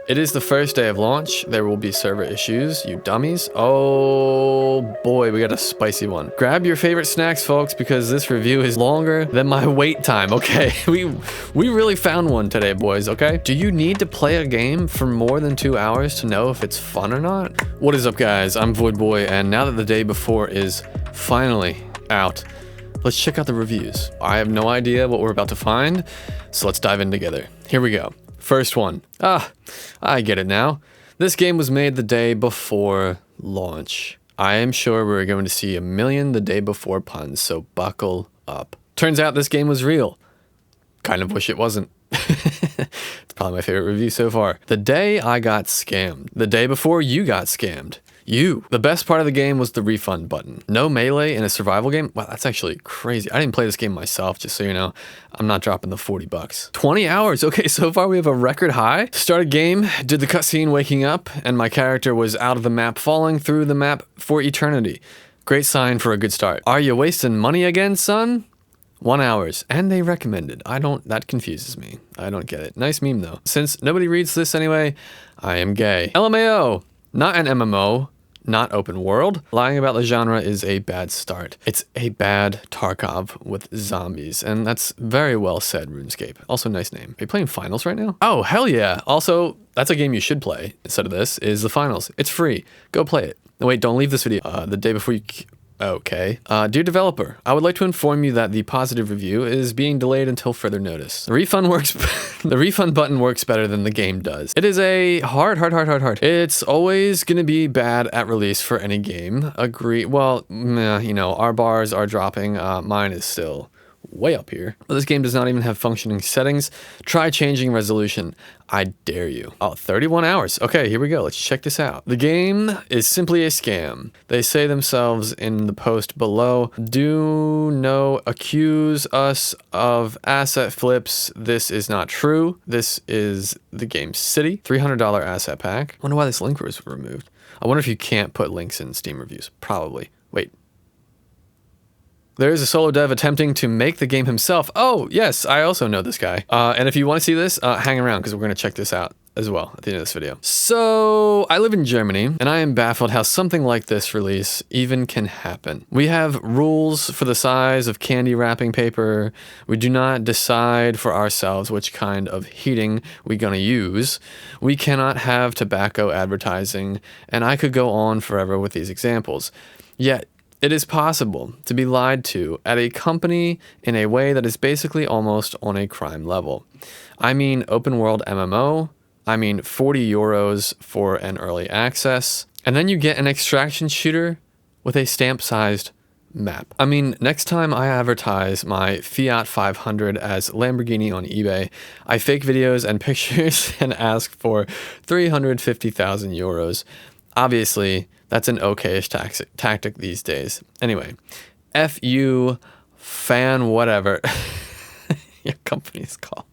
It is the first day of launch. There will be server issues, you dummies. Oh boy, we got a spicy one. Grab your favorite snacks, folks, because this review is longer than my wait time, okay? We really found one today, boys, okay? Do you need to play a game for more than 2 hours to know if it's fun or not? What is up, guys? I'm Voidboi, and now that the day before is finally out, let's check out the reviews. I have no idea what we're about to find, so let's dive in together. Here we go. First one. I get it now. This game was made the day before launch. I am sure we're going to see a million the day before puns, so buckle up. Turns out this game was real. Kind of wish it wasn't. It's probably my favorite review so far. The day I got scammed. The day before you got scammed. You. The best part of the game was the refund button. No melee in a survival game? Wow, that's actually crazy. I didn't play this game myself, just so you know. I'm not dropping the 40 bucks. 20 hours. Okay, so far we have a record high. Started game, did the cutscene waking up, and my character was out of the map, falling through the map for eternity. Great sign for a good start. Are you wasting money again, son? 1 hour, and they recommended. That confuses me. I don't get it. Nice meme though. Since nobody reads this anyway, I am gay. LMAO, not an MMO, not open world. Lying about the genre is a bad start. It's a bad Tarkov with zombies, and that's very well said, RuneScape. Also, nice name. Are you playing Finals right now? Oh, hell yeah. Also, that's a game you should play instead of this, is the Finals. It's free. Go play it. No, wait, don't leave this video. The day before you... Okay. Dear developer, I would like to inform you that the positive review is being delayed until further notice. The refund works. The refund button works better than the game does. It is a hard. It's always gonna be bad at release for any game. Agree. Well, you know, our bars are dropping. Mine is still way up here. But this game does not even have functioning settings. Try changing resolution. I dare you. Oh, 31 hours. Okay, here we go. Let's check this out. The game is simply a scam. They say themselves in the post below. Do no accuse us of asset flips. This is not true. This is the game city. $300 asset pack. I wonder why this link was removed. I wonder if you can't put links in Steam reviews. Probably. Wait. There is a solo dev attempting to make the game himself. Oh, yes, I also know this guy. And if you want to see this, hang around because we're going to check this out as well at the end of this video. So, I live in Germany, and I am baffled how something like this release even can happen. We have rules for the size of candy wrapping paper. We do not decide for ourselves which kind of heating we're going to use. We cannot have tobacco advertising, and I could go on forever with these examples. Yet, it is possible to be lied to at a company in a way that is basically almost on a crime level. I mean open world MMO, I mean 40 euros for an early access, and then you get an extraction shooter with a stamp-sized map. I mean, next time I advertise my Fiat 500 as Lamborghini on eBay, I fake videos and pictures and ask for 350,000 euros. Obviously, that's an okayish tactic these days. Anyway, F you, fan whatever your company's called.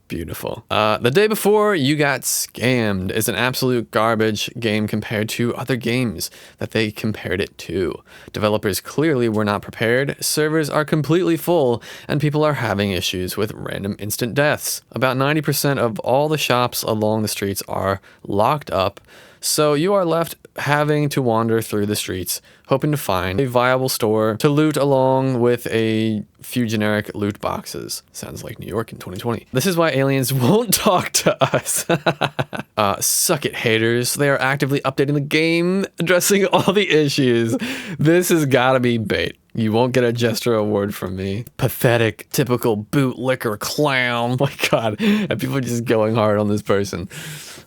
Beautiful. The day before you got scammed is an absolute garbage game compared to other games that they compared it to. Developers clearly were not prepared, servers are completely full, and people are having issues with random instant deaths. About 90% of all the shops along the streets are locked up, so you are left having to wander through the streets, hoping to find a viable store to loot along with a few generic loot boxes. Sounds like New York in 2020. This is why aliens won't talk to us. Suck it, haters. They are actively updating the game, addressing all the issues. This has gotta be bait. You won't get a Jester award from me. Pathetic, typical bootlicker clown. Oh my god, and people are just going hard on this person.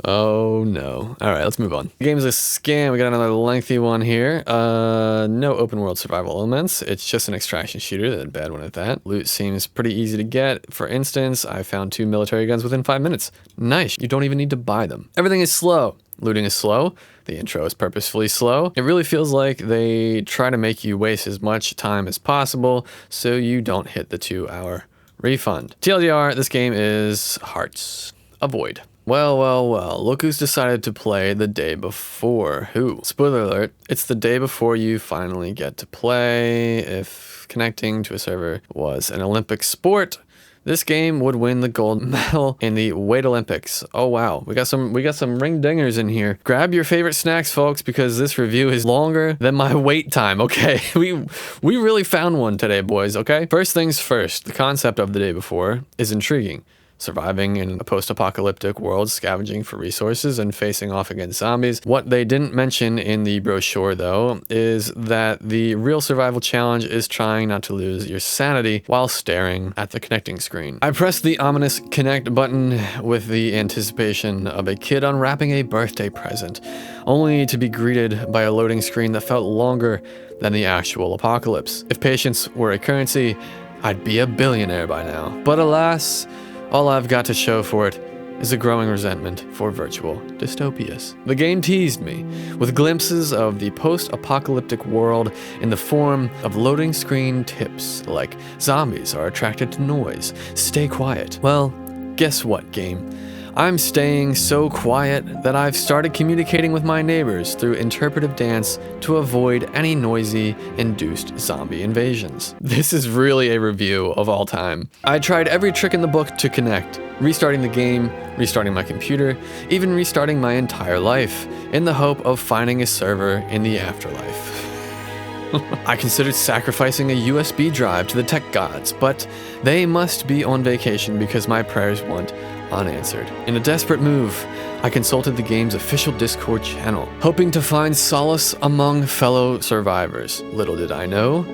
Oh no. Alright, let's move on. The game's a scam. We got another lengthy one here. No open world survival elements. It's just an extraction shooter, a bad one at that. Loot seems pretty easy to get. For instance, I found 2 military guns within 5 minutes. Nice, you don't even need to buy them. Everything is slow. Looting is slow. The intro is purposefully slow. It really feels like they try to make you waste as much time as possible so you don't hit the 2 hour refund. TLDR, this game is hearts. Avoid. Well, look who's decided to play the day before. Who? Spoiler alert, it's the day before you finally get to play. If connecting to a server was an Olympic sport, this game would win the gold medal in the Weight Olympics. Oh wow, we got some ring dingers in here. Grab your favorite snacks, folks, because this review is longer than my wait time. Okay, we really found one today, boys. Okay, first things first, the concept of the day before is intriguing. Surviving in a post-apocalyptic world, scavenging for resources, and facing off against zombies. What they didn't mention in the brochure, though, is that the real survival challenge is trying not to lose your sanity while staring at the connecting screen. I pressed the ominous connect button with the anticipation of a kid unwrapping a birthday present, only to be greeted by a loading screen that felt longer than the actual apocalypse. If patience were a currency, I'd be a billionaire by now. But alas, all I've got to show for it is a growing resentment for virtual dystopias. The game teased me with glimpses of the post-apocalyptic world in the form of loading screen tips like zombies are attracted to noise, stay quiet. Well, guess what, game? I'm staying so quiet that I've started communicating with my neighbors through interpretive dance to avoid any noisy, induced zombie invasions. This is really a review of all time. I tried every trick in the book to connect, restarting the game, restarting my computer, even restarting my entire life, in the hope of finding a server in the afterlife. I considered sacrificing a USB drive to the tech gods, but they must be on vacation because my prayers went unanswered. In a desperate move, I consulted the game's official Discord channel, hoping to find solace among fellow survivors. Little did I know,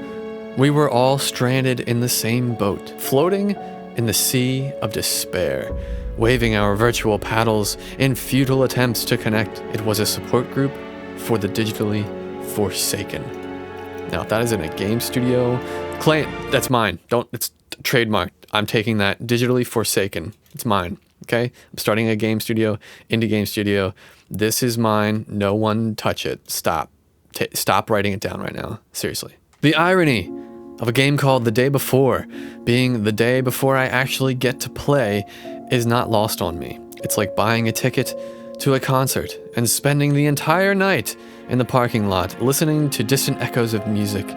we were all stranded in the same boat, floating in the sea of despair, waving our virtual paddles in futile attempts to connect. It was a support group for the digitally forsaken. Now, if that is in a game studio, claim that's mine. It's trademarked. I'm taking that. Digitally forsaken. It's mine. Okay? I'm starting a game studio, indie game studio. This is mine. No one touch it. Stop. Stop writing it down right now. Seriously. The irony of a game called The Day Before being the day before I actually get to play is not lost on me. It's like buying a ticket to a concert and spending the entire night in the parking lot listening to distant echoes of music.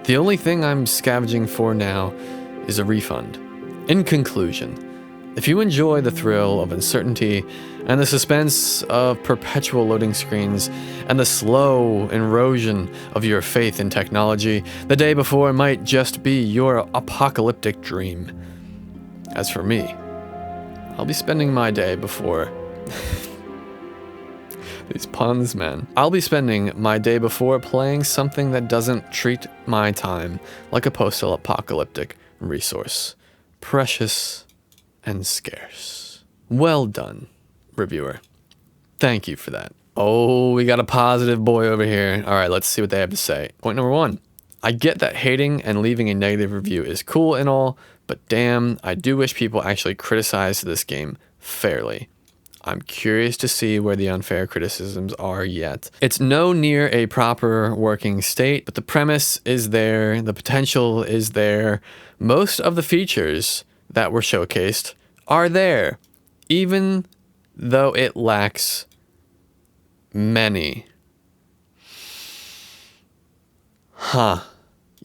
The only thing I'm scavenging for now is a refund. In conclusion, if you enjoy the thrill of uncertainty and the suspense of perpetual loading screens and the slow erosion of your faith in technology, The Day Before might just be your apocalyptic dream. As for me, I'll be spending my day before these puns, man. I'll be spending my day before playing something that doesn't treat my time like a post-apocalyptic resource. Precious and scarce. Well done, reviewer. Thank you for that. Oh, we got a positive boy over here. All right, let's see what they have to say. Point number 1. I get that hating and leaving a negative review is cool and all, but damn, I do wish people actually criticize this game fairly. I'm curious to see where the unfair criticisms are yet. It's no near a proper working state, but the premise is there, the potential is there. Most of the features that were showcased are there, even though it lacks many.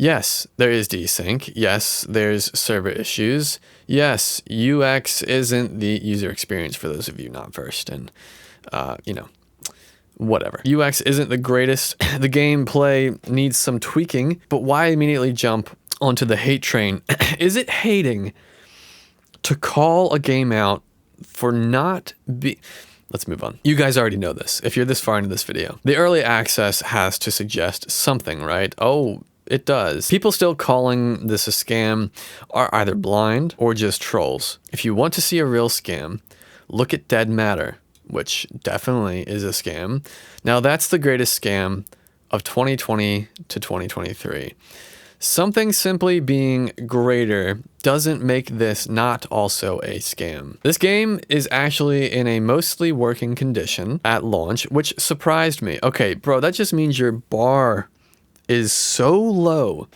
Yes, there is desync. Yes, there's server issues. Yes, UX isn't the user experience for those of you not versed in, whatever. UX isn't the greatest. The gameplay needs some tweaking, but why immediately jump onto the hate train? Is it hating to call a game out for not be... Let's move on. You guys already know this. If you're this far into this video, the early access has to suggest something, right? Oh, it does. People still calling this a scam are either blind or just trolls. If you want to see a real scam, look at Dead Matter, which definitely is a scam. Now that's the greatest scam of 2020 to 2023. Something simply being greater doesn't make this not also a scam. This game is actually in a mostly working condition at launch, which surprised me. Okay, bro, that just means your bar is so low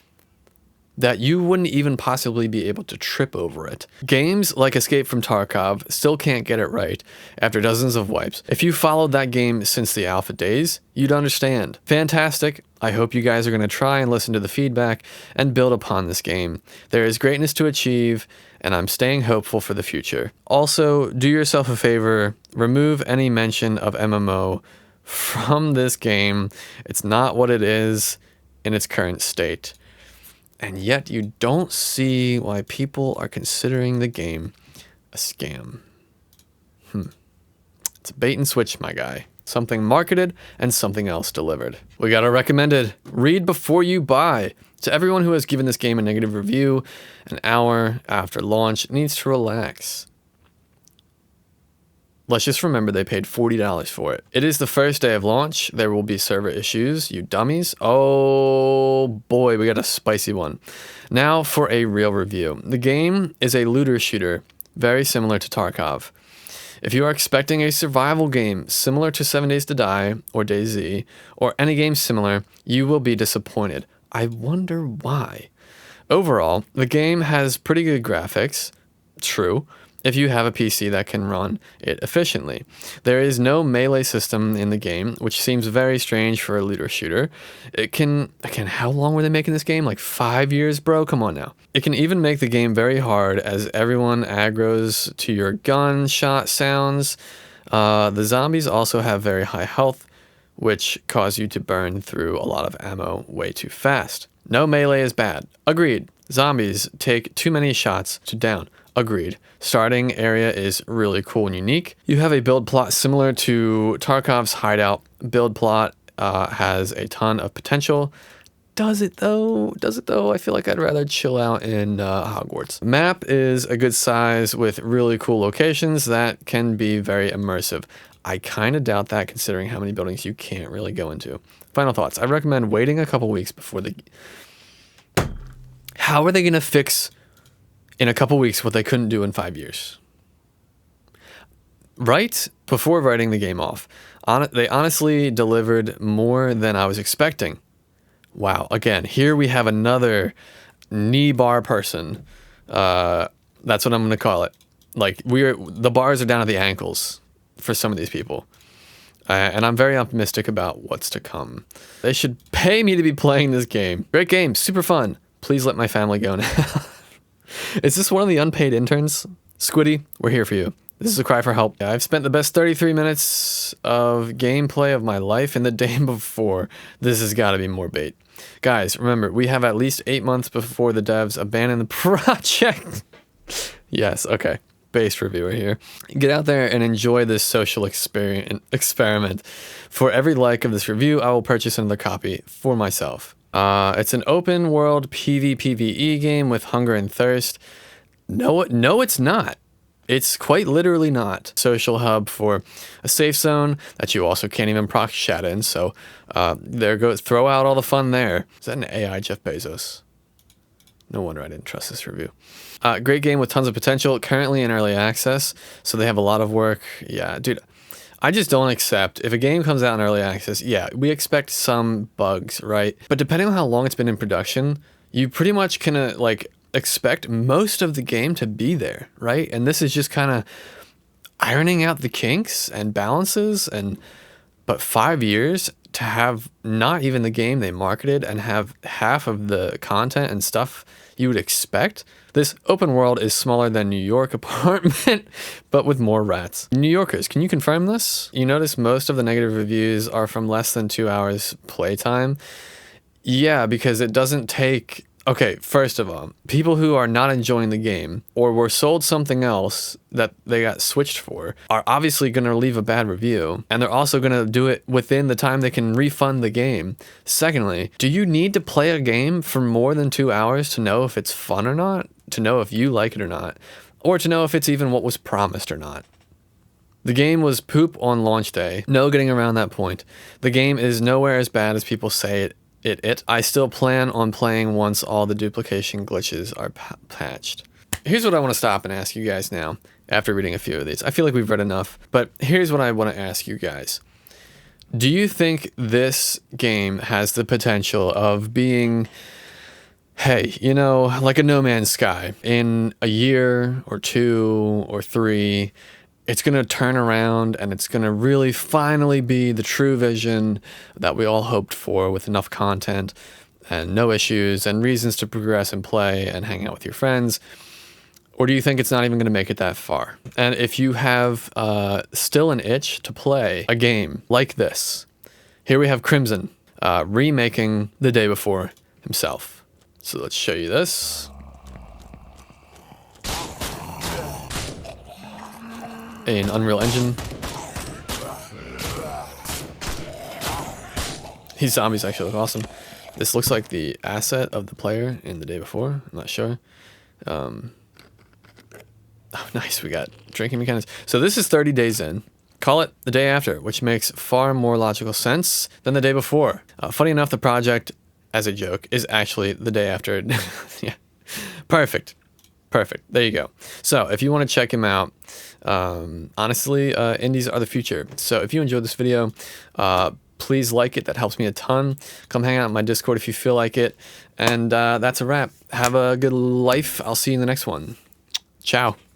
that you wouldn't even possibly be able to trip over it. Games like Escape from Tarkov still can't get it right after dozens of wipes. If you followed that game since the alpha days, you'd understand. Fntastic. I hope you guys are going to try and listen to the feedback and build upon this game. There is greatness to achieve, and I'm staying hopeful for the future. Also, do yourself a favor, remove any mention of MMO from this game. It's not what it is in its current state. And yet you don't see why people are considering the game a scam. It's a bait and switch, my guy. Something marketed and something else delivered. We got a recommended. Read before you buy. To everyone who has given this game a negative review, an hour after launch needs to relax. Let's just remember they paid $40 for it. It is the first day of launch. There will be server issues, you dummies. Oh boy, we got a spicy one. Now for a real review. The game is a looter shooter, very similar to Tarkov. If you are expecting a survival game similar to 7 Days to Die or DayZ, or any game similar, you will be disappointed. I wonder why. Overall, the game has pretty good graphics. True. If you have a PC that can run it efficiently. There is no melee system in the game, which seems very strange for a looter shooter. How long were they making this game? Like 5 years, bro? Come on now. It can even make the game very hard as everyone aggroes to your gunshot sounds. The zombies also have very high health, which cause you to burn through a lot of ammo way too fast. No melee is bad. Agreed. Zombies take too many shots to down. Agreed. Starting area is really cool and unique. You have a build plot similar to Tarkov's hideout. Build plot has a ton of potential. Does it though? Does it though? I feel like I'd rather chill out in Hogwarts. Map is a good size with really cool locations that can be very immersive. I kind of doubt that considering how many buildings you can't really go into. Final thoughts. I recommend waiting a couple weeks before the... How are they going to fix in a couple weeks what they couldn't do in 5 years? Right before writing the game off. They honestly delivered more than I was expecting. Wow. Again, here we have another knee bar person. That's what I'm going to call it. Like the bars are down at the ankles for some of these people. And I'm very optimistic about what's to come. They should pay me to be playing this game. Great game. Super fun. Please let my family go now. Is this one of the unpaid interns? Squiddy, we're here for you. This is a cry for help. I've spent the best 33 minutes of gameplay of my life in the day before. This has got to be more bait. Guys, remember, we have at least 8 months before the devs abandon the project. Yes, okay. Base reviewer here. Get out there and enjoy this social experiment. For every like of this review, I will purchase another copy for myself. It's an open world PvPvE game with hunger and thirst. No, it's not. It's quite literally not. Social hub for a safe zone that you also can't even proc chat in. So there goes, throw out all the fun there. Is that an AI Jeff Bezos? No wonder I didn't trust this review. Great game with tons of potential. Currently in early access, so they have a lot of work. Yeah, dude. I just don't accept, if a game comes out in early access, yeah, we expect some bugs, right? But depending on how long it's been in production, you pretty much can, like, expect most of the game to be there, right? And this is just kind of ironing out the kinks and balances, but 5 years to have not even the game they marketed and have half of the content and stuff you would expect. This open world is smaller than New York apartment, but with more rats. New Yorkers, can you confirm this? You notice most of the negative reviews are from less than 2 hours playtime. Yeah, because it doesn't take... Okay, first of all, people who are not enjoying the game or were sold something else that they got switched for are obviously going to leave a bad review, and they're also going to do it within the time they can refund the game. Secondly, do you need to play a game for more than 2 hours to know if it's fun or not? To know if you like it or not? Or to know if it's even what was promised or not? The game was poop on launch day. No getting around that point. The game is nowhere as bad as people say it. I still plan on playing once all the duplication glitches are patched. Here's what I want to stop and ask you guys now, after reading a few of these. I feel like we've read enough, but here's what I want to ask you guys. Do you think this game has the potential of being hey, you know, like a No Man's Sky, in a year or 2 or 3, it's going to turn around and it's going to really finally be the true vision that we all hoped for, with enough content and no issues and reasons to progress and play and hang out with your friends? Or do you think it's not even going to make it that far? And if you have still an itch to play a game like this, here we have Crimson remaking The Day Before himself. So let's show you this. In Unreal Engine. These zombies actually look awesome. This looks like the asset of the player in The Day Before. I'm not sure. Oh, nice. We got drinking mechanics. So this is 30 days in. Call it The Day After, which makes far more logical sense than The Day Before. Funny enough, the project, as a joke, is actually The Day After. Yeah. Perfect. Perfect. There you go. So if you want to check him out, honestly, indies are the future. So if you enjoyed this video, please like it. That helps me a ton. Come hang out in my Discord if you feel like it. And that's a wrap. Have a good life. I'll see you in the next one. Ciao.